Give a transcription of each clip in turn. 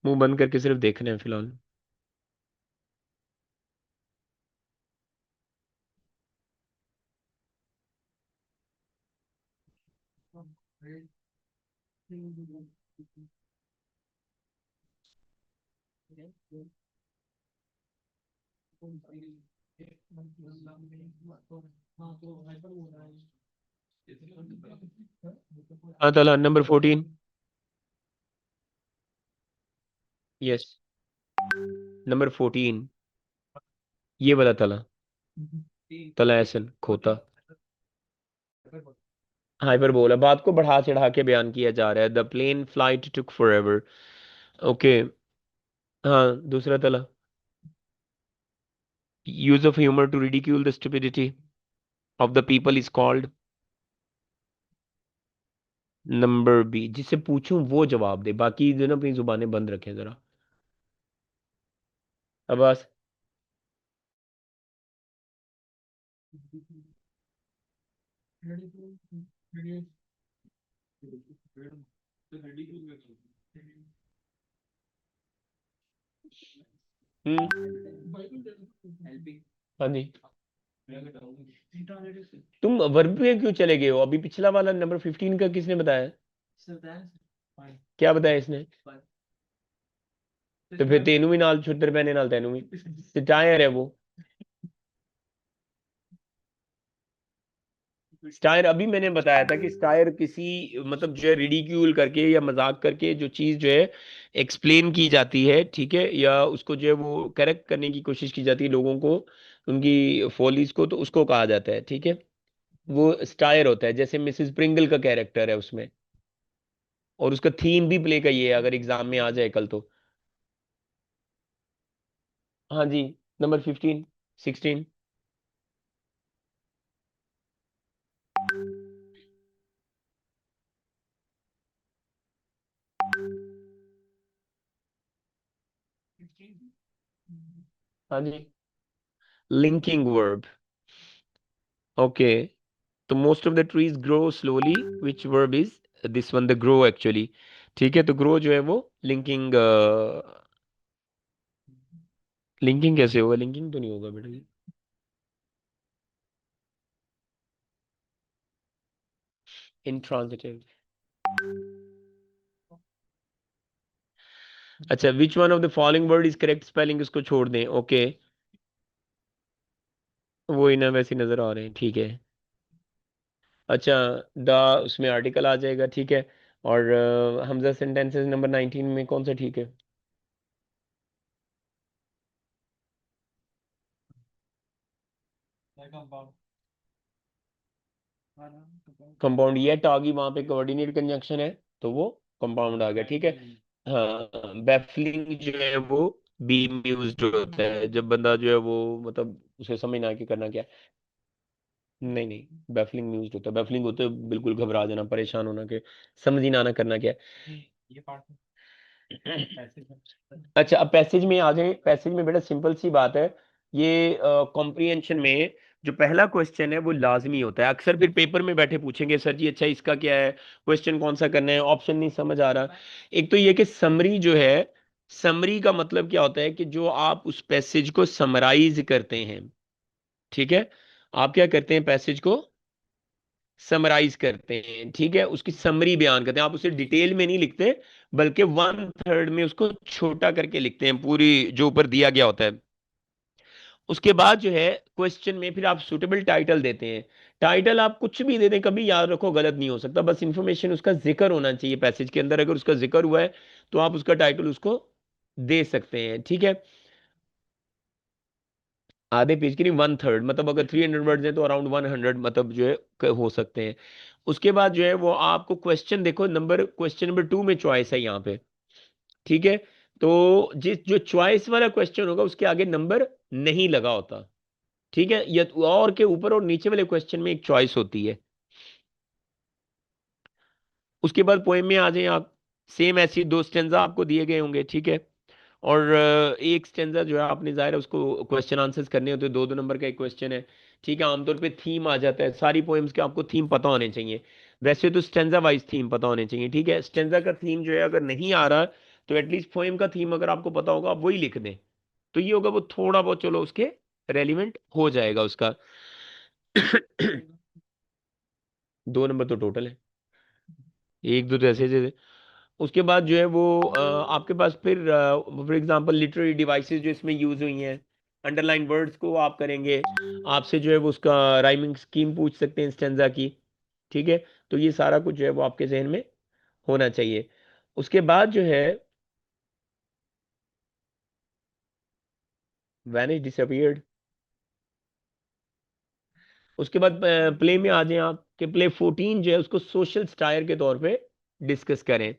मुंह बंद करके सिर्फ देखना है फिलहाल। हाँ ताला नंबर 14। Yes, number 14। ये वाला ताला, ताला एसन खोता। हाइपरबोला, बात को बढ़ा चढ़ा के बयान किया जा रहा है। The plane flight took forever. Okay. हाँ, दूसरा ताला, use of humour to ridicule the stupidity of the people is called. Number B, जिससे पूछूं वो जवाब दे, बाकी जो ना अपनी जुबानें बंद रखें जरा। अब्बास। हाँ जी। तुम वर्ब पे क्यों चले गए हो? अभी पिछला वाला नंबर 15 का किसने बताया? क्या बताया इसने? तो फिर तेनू भी नाल छुट्टर पहने नाल तेनू भी स्टायर है वो। स्टायर अभी मैंने बताया था कि स्टायर किसी मतलब जो है रिडिक्यूल करके या मजाक करके जो चीज जो है एक्सप्लेन की जाती है, ठीक है, या उसको जो है वो करेक्ट करने की कोशिश की जाती है लोगों को, उनकी फॉलीज को, तो उसको कहा जाता है, ठीक है। वो स्टायर होता है, जैसे मिसेस प्रिंगल का कैरेक्टर है उसमें। और उसका थीम भी प्ले का ये है, अगर एग्जाम में आ जाए कल तो। हाँ जी, नंबर 15, 16। हाँ जी, लिंकिंग वर्ब। ओके। तो most of the trees grow slowly, which verb is this one, the grow actually. ठीक है, तो ग्रो जो है वो लिंकिंग। लिंकिंग कैसे होगा? लिंकिंग तो नहीं होगा बेटा ये। इंट्रांजिटिव। अच्छा, which one of the following word is correct spelling, इसको छोड़ दें। ओके। वो ही ना वैसे ही नजर आ रहे हैं, ठीक है। अच्छा, द उसमें आर्टिकल आ जाएगा, ठीक है। और हमजा सेंटेंसेस नंबर 19 में कौन सा ठीक है? कंपाउंड येट आ गई वहां पे, कोऑर्डिनेट कंजंक्शन है, तो वो कंपाउंड आ गया, ठीक है। हाँ, बैफलिंग जो है वो बीम यूज्ड होता है जब बंदा जो है वो मतलब उसे समझ ना कि करना क्या है। नहीं नहीं, बैफलिंग यूज्ड होता है, बैफलिंग होता है बिल्कुल घबरा जाना, परेशान होना कि समझ ही ना आना करना क्या है। अच्छा, अब पैसेज में आ जाए। पैसेज में बेटा सिंपल सी बात है। ये कॉम्प्रिहेंशन में जो पहला क्वेश्चन है वो लाजमी होता है। अक्सर फिर पेपर में बैठे पूछेंगे, सर जी अच्छा इसका क्या है, क्वेश्चन कौन सा करना है, ऑप्शन नहीं समझ आ रहा। एक तो ये कि समरी जो है, समरी का मतलब क्या होता है कि जो आप उस पैसेज को समराइज करते हैं, ठीक है। आप क्या करते हैं? पैसेज को समराइज करते हैं, ठीक है, उसकी समरी बयान करते हैं। आप उसे डिटेल में नहीं लिखते, बल्कि 1/3 में उसको छोटा करके लिखते हैं, पूरी जो ऊपर दिया गया होता है। उसके बाद जो है क्वेश्चन में फिर आप सुटेबल टाइटल देते हैं। टाइटल आप कुछ भी दे दें, कभी याद रखो गलत नहीं हो सकता, बस इंफॉर्मेशन उसका जिक्र होना चाहिए पैसेज के अंदर। अगर उसका जिक्र हुआ है तो आप उसका टाइटल उसको दे सकते हैं, ठीक है। आधे पेज के लिए 1/3, मतलब अगर 300 वर्ड्स हैं तो अराउंड 100 मतलब जो है हो सकते हैं। उसके बाद जो है वो आपको क्वेश्चन देखो, क्वेश्चन नंबर 2 में चॉइस है यहाँ पे, ठीक है। तो जिस जो चॉइस वाला क्वेश्चन होगा उसके आगे नंबर नहीं लगा होता, ठीक है। या और के ऊपर और नीचे वाले क्वेश्चन में एक चॉइस होती है। उसके बाद पोएम में आ जाए आप। सेम ऐसी दो स्टेंजा आपको दिए गए होंगे, ठीक है। और एक स्टेंजा जो है आपने जाहिर है उसको क्वेश्चन आंसर्स करने होते हैं, दो दो नंबर का एक क्वेश्चन है, ठीक है। आमतौर पे थीम आ जाता है, सारी पोएम्स के आपको थीम पता होने चाहिए। वैसे तो स्टेंजा वाइज थीम पता होने चाहिए, ठीक है। स्टेंजा का थीम जो है अगर नहीं आ रहा तो एटलीस्ट पोएम का थीम अगर आपको पता होगा आप वही लिख दें, तो ये होगा वो थोड़ा बहुत चलो उसके रेलिवेंट हो जाएगा उसका। 2 नंबर तो टोटल है, एक दो तो ऐसे ऐसे। उसके बाद जो है वो आपके पास फिर फॉर एग्जांपल लिटरेरी डिवाइसेस जो इसमें यूज हुई हैं, अंडरलाइन वर्ड्स को आप करेंगे, आपसे जो है वो उसका राइमिंग स्कीम पूछ सकते हैं स्टेंजा की। ठीक है, तो ये सारा कुछ जो है वो आपके जहन में होना चाहिए। उसके बाद जो है वैनिश डिसअपीयर्ड। उसके बाद प्ले में आ जाए आप कि प्ले 14 जो है उसको सोशल स्टायर के तौर पे डिस्कस करें।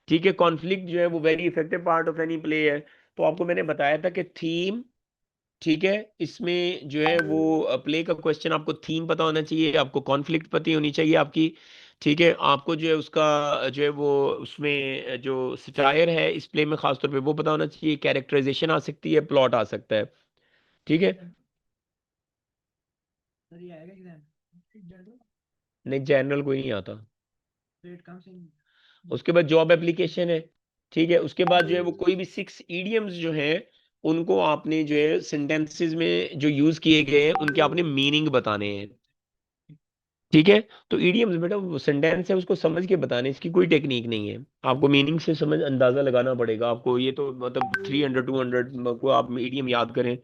ठीक है, कॉन्फ्लिक्ट जो है वो very effective part of any play है। तो आपको मैंने बताया था कि थीम, ठीक है, इसमें जो है वो प्ले का क्वेश्चन आपको थीम पता होना चाहिए, आपको कॉन्फ्लिक्ट पता होनी चाहिए आपकी। ठीक है, आपको जो है उसका जो है वो उसमें जो सटायर है इस प्ले में खासतौर पे वो पता होना चाहिए, कैरेक्टराइजेशन आ सकती है, प्लॉट आ सकता है। ठीक है, नहीं जनरल कोई नहीं आता। उसके बाद जॉब एप्लीकेशन है। ठीक है, उसके बाद जो है वो कोई भी 6 ईडियम्स जो है उनको आपने जो है सेंटेंसेस में जो यूज किए गए हैं उनके आपने मीनिंग बताने हैं। ठीक है, तो ईडियम्स बेटा वो सेंटेंस है उसको समझ के बताने, इसकी कोई टेक्निक नहीं है, आपको मीनिंग से समझ अंदाजा लगाना पड़ेगा आपको। ये तो मतलब 300 200 को आप ईडियम याद करें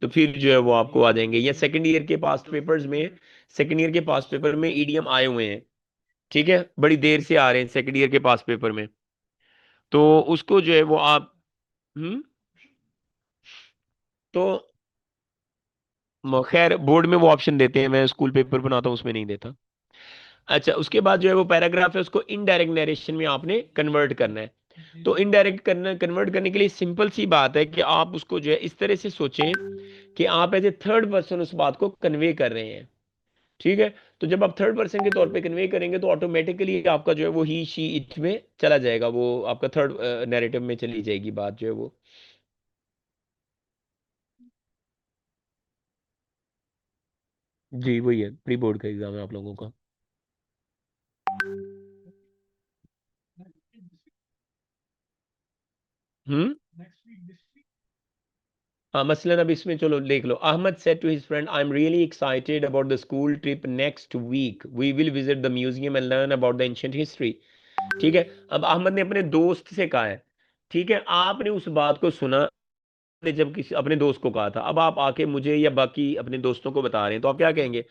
तो फिर जो है वो आपको आ जाएंगे। या सेकंड ईयर के पास्ट पेपर्स में, सेकंड ईयर के पास्ट पेपर में ईडीएम आए हुए हैं। ठीक है, बड़ी देर से आ रहे हैं सेकंड ईयर के पास्ट पेपर में, तो उसको जो है वो आप तो खैर बोर्ड में वो ऑप्शन देते हैं, मैं स्कूल पेपर बनाता हूँ उसमें नहीं देता। अच्छा, उसके बाद जो है वो पैराग्राफ है उसको इनडायरेक्ट नरेशन में आपने कन्वर्ट करना है। तो इनडायरेक्ट करना, कन्वर्ट करने के लिए सिंपल सी बात है कि आप उसको जो है इस तरह से सोचें कि आप एज ए थर्ड पर्सन उस बात को कन्वे कर रहे हैं। ठीक है, तो जब आप थर्ड पर्सन के तौर पे कन्वे करेंगे तो ऑटोमेटिकली आपका जो है वो ही शी इट में चला जाएगा, वो आपका थर्ड नैरेटिव में चली जाएगी बात जो है वो। जी वही है, प्री बोर्ड का एग्जाम है आप लोगों का। हम्म। हाँ, मसलन अब इसमें चलो देख लो, Ahmad said to his friend I am really excited about the school trip next week, we will visit the museum and learn about the ancient history. ठीक है, अब अहमद ने अपने दोस्त से कहा है। ठीक है, आपने उस बात को सुना, ने जब किसी अपने दोस्त को कहा था, अब आप आके मुझे या बाकी अपने दोस्तों को बता रहे हैं, तो आप क्या कहेंगे?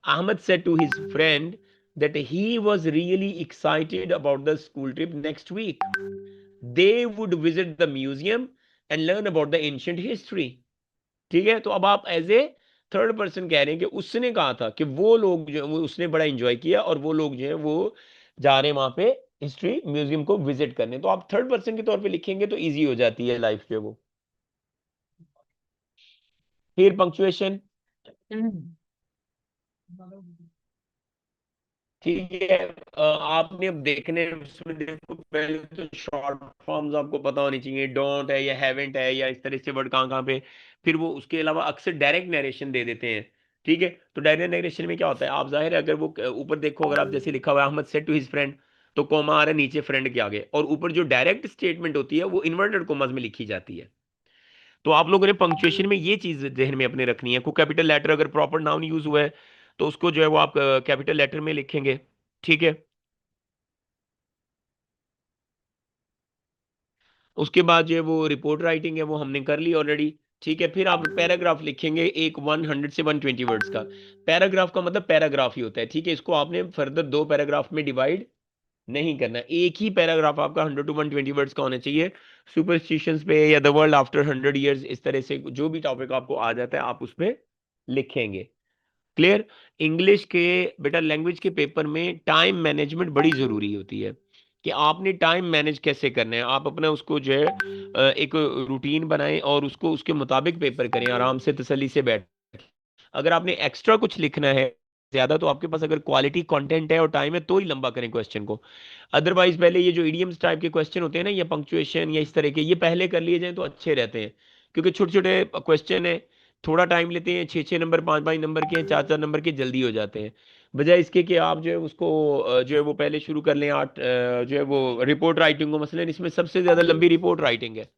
Ahmad said to his friend that he was really excited about the school trip next week. They would visit the museum and learn about the ancient history. ठीक है, तो अब आप एज ए थर्ड पर्सन कह रहे हैं कि उसने कहा था कि वो लोग जो उसने बड़ा एंजॉय किया और वो लोग जो है वो जा रहे हैं वहां पे हिस्ट्री म्यूजियम को विजिट करने। तो आप थर्ड पर्सन के तौर पे लिखेंगे तो इजी हो जाती है लाइफ जो है वो। फिर पंक्चुएशन। ठीक है, आपने अब देखने उसमें देखो, पहले तो शॉर्ट फॉर्म्स आपको पता होनी चाहिए, डोंट है या हैवेंट है या इस तरह से वर्ड कहाँ कहाँ पे। फिर वो उसके अलावा अक्सर डायरेक्ट नरेशन दे देते हैं। ठीक है, तो डायरेक्ट नरेशन में क्या होता है, आप जाहिर है अगर वो ऊपर देखो, अगर आप जैसे लिखा हुआ है Ahmad said to his friend, तो कोमा आ रहा है नीचे फ्रेंड के आगे, और ऊपर जो डायरेक्ट स्टेटमेंट होती है वो इन्वर्टेड कोमास में लिखी जाती है। तो आप लोगों ने पंक्चुएशन में ये चीज जहन में अपने रखनी है, को कैपिटल लेटर अगर प्रॉपर नाउन यूज हुआ है तो उसको जो है वो आप कैपिटल लेटर में लिखेंगे। ठीक है, उसके बाद जो है वो रिपोर्ट राइटिंग है वो हमने कर ली ऑलरेडी। ठीक है, फिर आप पैराग्राफ लिखेंगे एक 100 से 120 वर्ड्स का। पैराग्राफ का मतलब पैराग्राफ ही होता है। ठीक है, इसको आपने फर्दर 2 पैराग्राफ में डिवाइड नहीं करना, एक ही पैराग्राफ आपका 100 to 120 वर्ड्स का होना चाहिए। सुपरस्टिशंस पे या द वर्ल्ड आफ्टर 100 years, इस तरह से जो भी टॉपिक आपको आ जाता है आप उस पर लिखेंगे। क्लियर? इंग्लिश के बेटा लैंग्वेज के पेपर में टाइम मैनेजमेंट बड़ी जरूरी होती है कि आपने टाइम मैनेज कैसे करना है। आप अपना उसको जो है एक रूटीन बनाएं और उसको उसके मुताबिक पेपर करें, आराम से तसल्ली से बैठ। अगर आपने एक्स्ट्रा कुछ लिखना है ज्यादा, तो आपके पास अगर क्वालिटी कंटेंट है और टाइम है तो ही लंबा करें क्वेश्चन को। अदरवाइज पहले ये जो इडियम्स टाइप के क्वेश्चन होते हैं ना, या पंक्चुएशन या इस तरह के, ये पहले कर लिए जाएं तो अच्छे रहते हैं, क्योंकि छोटे छोटे क्वेश्चन है, थोड़ा टाइम लेते हैं, 6 6 नंबर 5 5 नंबर के, 4 4 नंबर के, जल्दी हो जाते हैं। बजाय इसके कि आप जो है उसको जो है वो पहले शुरू कर लें जो है वो रिपोर्ट राइटिंग को, मसलन इसमें सबसे ज्यादा लंबी रिपोर्ट राइटिंग है,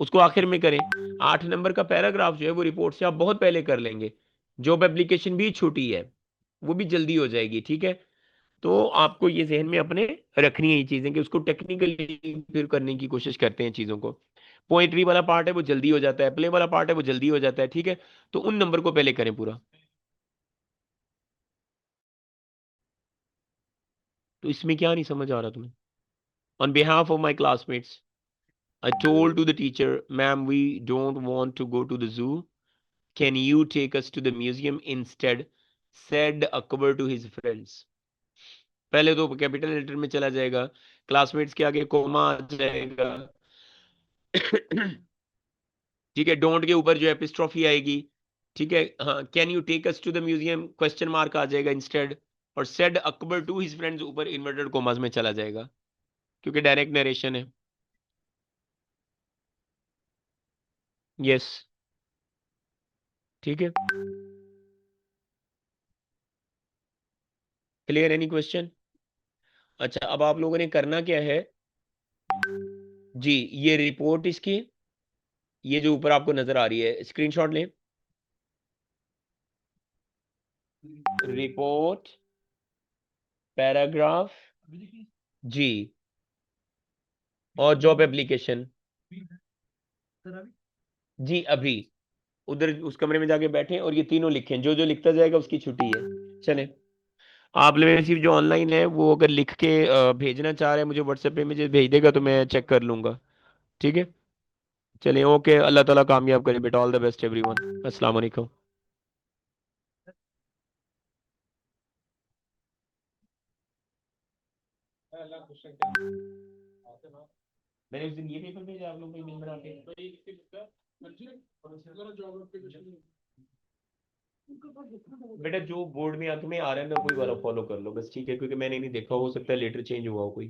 उसको आखिर में करें। 8 नंबर का पैराग्राफ जो है वो रिपोर्ट से आप बहुत पहले कर लेंगे। जॉब एप्लीकेशन भी छोटी है, वो भी जल्दी हो जाएगी, ठीक है। तो आपको ये जहन में अपने रखनी है ये चीजें, कि उसको टेक्निकली फिर करने की कोशिश करते हैं चीजों को। पोएट्री वाला पार्ट है वो जल्दी हो जाता है, प्ले वाला पार्ट है वो जल्दी हो जाता है, ठीक है। तो उन नंबर को पहले करें पूरा। तो इसमें क्या नहीं समझ आ रहा तुम्हें? On behalf of my classmates, I told to the teacher, ma'am, we don't want to go to the zoo. Can you take us to the museum instead? Said Akbar to his friends. पहले तो capital letter में चला जाएगा, classmates के आगे coma आ जाएगा। ठीक है, डोंट के ऊपर जो एपिस्ट्रॉफी आएगी। ठीक है, हाँ, can you take us to the museum, question mark आ जाएगा इंस्टेड। और said Akbar to his friends ऊपर इन्वर्टेड कोमास में चला जाएगा, क्योंकि डायरेक्ट नरेशन है। यस, ठीक है। Clear, any question? अच्छा, अब आप लोगों ने करना क्या है जी, ये रिपोर्ट इसकी, ये जो ऊपर आपको नजर आ रही है, स्क्रीनशॉट लें। रिपोर्ट, पैराग्राफ जी, और जॉब एप्लीकेशन जी, अभी उधर उस कमरे में जाके बैठे और ये तीनों लिखें, जो जो लिखता जाएगा उसकी छुट्टी है। चले, आप लोग सिर्फ जो ऑनलाइन है वो अगर लिख के भेजना चाह रहे हैं मुझे व्हाट्सएप पे इमेजेस भेज देगा तो मैं चेक कर लूंगा, ठीक है। चलिए, ओके, अल्लाह ताला कामयाब करे बेटा, ऑल द बेस्ट एवरीवन, अस्सलाम वालेकुम। मैंने उस दिन ये पेपर भेजा आप लोग को email बना के। बेटा जो बोर्ड में तुम्हें आ रहा है ना वही वाला फॉलो कर लो बस, ठीक है, क्योंकि मैंने नहीं देखा, हो सकता है लेटर चेंज हुआ हो कोई।